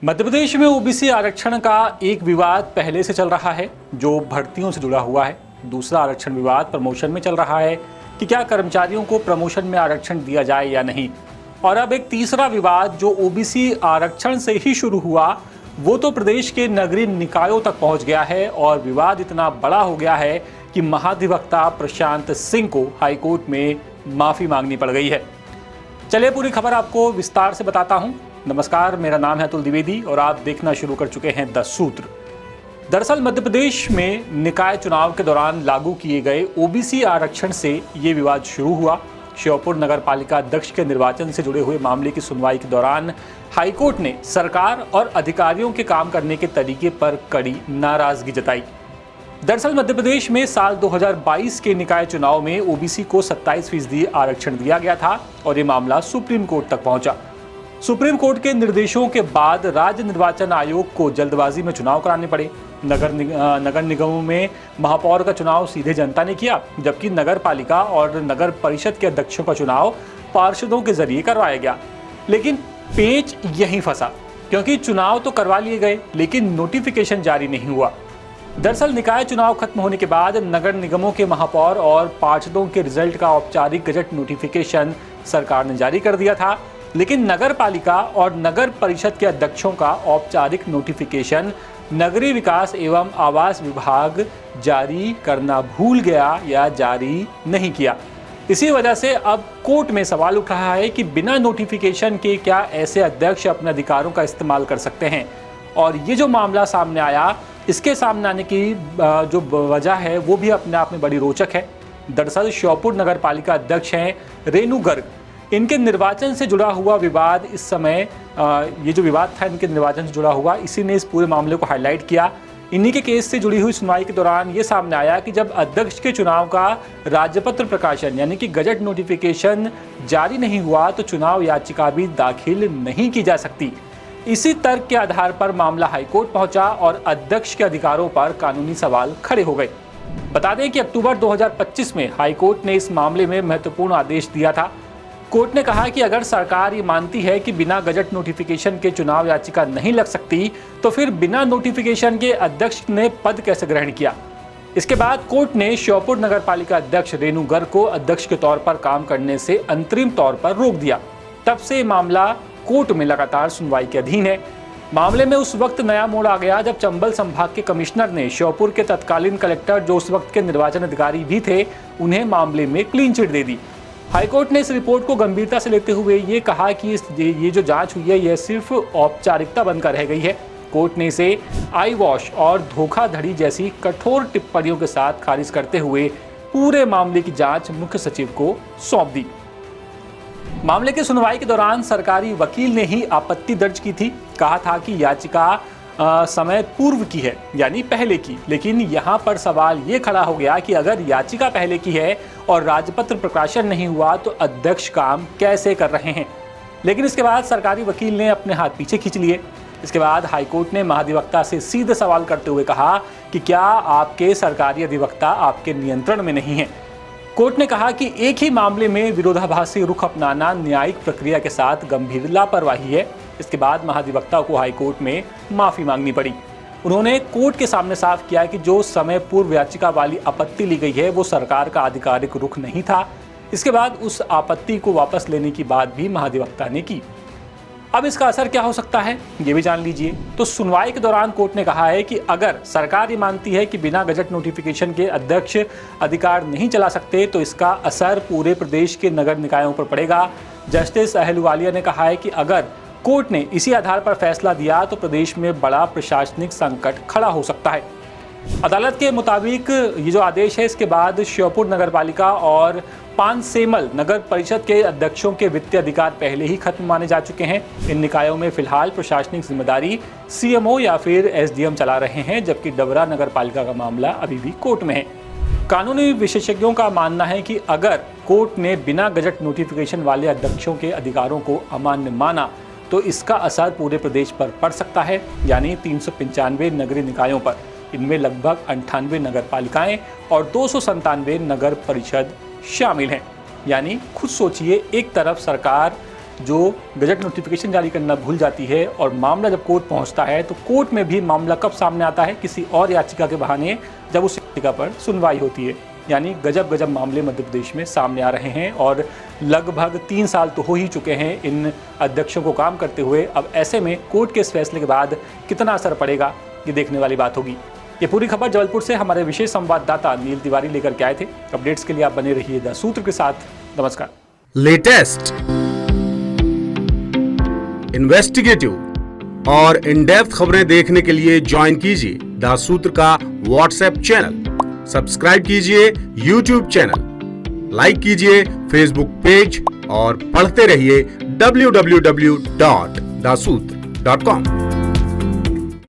मध्य प्रदेश में ओबीसी आरक्षण का एक विवाद पहले से चल रहा है जो भर्तियों से जुड़ा हुआ है। दूसरा आरक्षण विवाद प्रमोशन में चल रहा है कि क्या कर्मचारियों को प्रमोशन में आरक्षण दिया जाए या नहीं। और अब एक तीसरा विवाद जो ओबीसी आरक्षण से ही शुरू हुआ वो तो प्रदेश के नगरीय निकायों तक पहुंच गया है और विवाद इतना बड़ा हो गया है कि महाधिवक्ता प्रशांत सिंह को हाईकोर्ट में माफी मांगनी पड़ गई है। चलिए पूरी खबर आपको विस्तार से बताता हूं। नमस्कार, मेरा नाम है अतुल द्विवेदी और आप देखना शुरू कर चुके हैं द सूत्र। दरअसल मध्य प्रदेश में निकाय चुनाव के दौरान लागू किए गए ओबीसी आरक्षण से ये विवाद शुरू हुआ। श्योपुर नगर पालिका अध्यक्ष के निर्वाचन से जुड़े हुए मामले की सुनवाई के दौरान हाईकोर्ट ने सरकार और अधिकारियों के काम करने के तरीके पर कड़ी नाराजगी जताई। दरअसल मध्य प्रदेश में साल 2022 के निकाय चुनाव में ओबीसी को 27% आरक्षण दिया गया था और ये मामला सुप्रीम कोर्ट तक पहुंचा। सुप्रीम कोर्ट के निर्देशों के बाद राज्य निर्वाचन आयोग को जल्दबाजी में चुनाव कराने पड़े। नगर निगमों में महापौर का चुनाव सीधे जनता ने किया, जबकि नगर पालिका और नगर परिषद के अध्यक्षों का चुनाव पार्षदों के जरिए करवाया गया। लेकिन पेच यहीं फंसा, क्योंकि चुनाव तो करवा लिए गए लेकिन नोटिफिकेशन जारी नहीं हुआ। दरअसल निकाय चुनाव खत्म होने के बाद नगर निगमों के महापौर और पार्षदों के रिजल्ट का औपचारिक गजट नोटिफिकेशन सरकार ने जारी कर दिया था, लेकिन नगर पालिका और नगर परिषद के अध्यक्षों का औपचारिक नोटिफिकेशन नगरीय विकास एवं आवास विभाग जारी करना भूल गया या जारी नहीं किया। इसी वजह से अब कोर्ट में सवाल उठ रहा है कि बिना नोटिफिकेशन के क्या ऐसे अध्यक्ष अपने अधिकारों का इस्तेमाल कर सकते हैं। और ये जो मामला सामने आया, इसके सामने आने की जो वजह है वो भी अपने आप में बड़ी रोचक है। दरअसल श्योपुर नगर पालिका अध्यक्ष हैं रेणु गर्ग। इनके निर्वाचन से जुड़ा हुआ विवाद इस समय ये जो विवाद था इनके निर्वाचन से जुड़ा हुआ, इसी ने इस पूरे मामले को हाईलाइट किया। इन्हीं के केस से जुड़ी हुई सुनवाई के दौरान ये सामने आया कि जब अध्यक्ष के चुनाव का राजपत्र प्रकाशन यानी कि गजट नोटिफिकेशन जारी नहीं हुआ तो चुनाव याचिका भी दाखिल नहीं की जा सकती। इसी तर्क के आधार पर मामला हाईकोर्ट पहुंचा और अध्यक्ष के अधिकारों पर कानूनी सवाल खड़े हो गए। बता दें कि अक्टूबर 2025 में हाईकोर्ट ने इस मामले में महत्वपूर्ण आदेश दिया था। कोर्ट ने कहा कि अगर सरकार ये मानती है कि बिना गजट नोटिफिकेशन के चुनाव याचिका नहीं लग सकती तो फिर बिना नोटिफिकेशन के अध्यक्ष ने पद कैसे ग्रहण किया। इसके बाद कोर्ट ने श्योपुर नगर पालिका अध्यक्ष रेणु गर्ग को अध्यक्ष के तौर पर काम करने से अंतरिम तौर पर रोक दिया। तब से मामला कोर्ट में लगातार सुनवाई के अधीन है। मामले में उस वक्त नया मोड़ आ गया जब चंबल संभाग के कमिश्नर ने श्योपुर के तत्कालीन कलेक्टर जो उस वक्त के निर्वाचन अधिकारी भी थे उन्हें मामले में क्लीन चिट दे दी। हाईकोर्ट ने इस रिपोर्ट को गंभीरता से लेते हुए ये कहा कि ये जो जांच हुई है यह सिर्फ औपचारिकता बनकर रह गई है। कोर्ट ने इसे आई वॉश और धोखाधड़ी जैसी कठोर टिप्पणियों के साथ खारिज करते हुए पूरे मामले की जांच मुख्य सचिव को सौंप दी। मामले की सुनवाई के दौरान सरकारी वकील ने ही आपत्ति दर्ज की थी। कहा था कि याचिका समय पूर्व की है यानी पहले की, लेकिन यहाँ पर सवाल ये खड़ा हो गया कि अगर याचिका पहले की है और राजपत्र प्रकाशन नहीं हुआ तो अध्यक्ष काम कैसे कर रहे हैं। लेकिन इसके बाद सरकारी वकील ने अपने हाथ पीछे खींच लिए। इसके बाद हाईकोर्ट ने महाधिवक्ता से सीधे सवाल करते हुए कहा कि क्या आपके सरकारी अधिवक्ता आपके नियंत्रण में नहीं है। कोर्ट ने कहा कि एक ही मामले में विरोधाभासी रुख अपनाना न्यायिक प्रक्रिया के साथ गंभीर लापरवाही है। इसके बाद महाधिवक्ता को हाईकोर्ट में माफी मांगनी पड़ी। उन्होंने कोर्ट के सामने साफ किया कि जो समय पूर्व याचिका वाली आपत्ति ली गई है वो सरकार का आधिकारिक रुख नहीं था। इसके बाद उस आपत्ति को वापस लेने की बात भी महाधिवक्ता ने की। अब इसका असर क्या हो सकता है ये भी जान लीजिए। तो सुनवाई के दौरान कोर्ट ने कहा है कि अगर सरकार ये मानती है कि बिना गजट नोटिफिकेशन के अध्यक्ष अधिकार नहीं चला सकते तो इसका असर पूरे प्रदेश के नगर निकायों पर पड़ेगा। जस्टिस अहलुवालिया ने कहा है कि अगर कोर्ट ने इसी आधार पर फैसला दिया तो प्रदेश में बड़ा प्रशासनिक संकट खड़ा हो सकता है। अदालत के मुताबिक ये जो आदेश है इसके बाद श्योपुर नगर पालिका और पानसेमल नगर परिषद के अध्यक्षों के वित्तीय अधिकार पहले ही खत्म माने जा चुके हैं। इन निकायों में फिलहाल प्रशासनिक जिम्मेदारी सीएमओ या फिर एसडीएम चला रहे हैं, जबकि डबरा नगर पालिका का मामला अभी भी कोर्ट में है। कानूनी विशेषज्ञों का मानना है कि अगर कोर्ट ने बिना गजट नोटिफिकेशन वाले अध्यक्षों के अधिकारों को अमान्य माना तो इसका असर पूरे प्रदेश पर पड़ सकता है, यानी 395 नगरीय निकायों पर। इनमें लगभग 98 नगर पालिकाएं और 297 नगर परिषद शामिल हैं। यानी खुद सोचिए, एक तरफ सरकार जो गजट नोटिफिकेशन जारी करना भूल जाती है और मामला जब कोर्ट पहुंचता है तो कोर्ट में भी मामला कब सामने आता है, किसी और याचिका के बहाने, जब उस याचिका पर सुनवाई होती है। यानी गजब गजब मामले मध्य प्रदेश में सामने आ रहे हैं और लगभग 3 साल तो हो ही चुके हैं इन अध्यक्षों को काम करते हुए। अब ऐसे में कोर्ट के इस फैसले के बाद कितना असर पड़ेगा, ये देखने वाली बात होगी। ये पूरी खबर जबलपुर से हमारे विशेष संवाददाता नील तिवारी लेकर के आए थे। अपडेट्स के लिए आप बने रहिए द सूत्र के साथ। नमस्कार। लेटेस्ट, इन्वेस्टिगेटिव और इन डेप्थ खबरें देखने के लिए ज्वाइन कीजिए द सूत्र का व्हाट्सएप चैनल, सब्सक्राइब कीजिए यूट्यूब चैनल, लाइक कीजिए फेसबुक पेज और पढ़ते रहिए www.daसूत्र.com।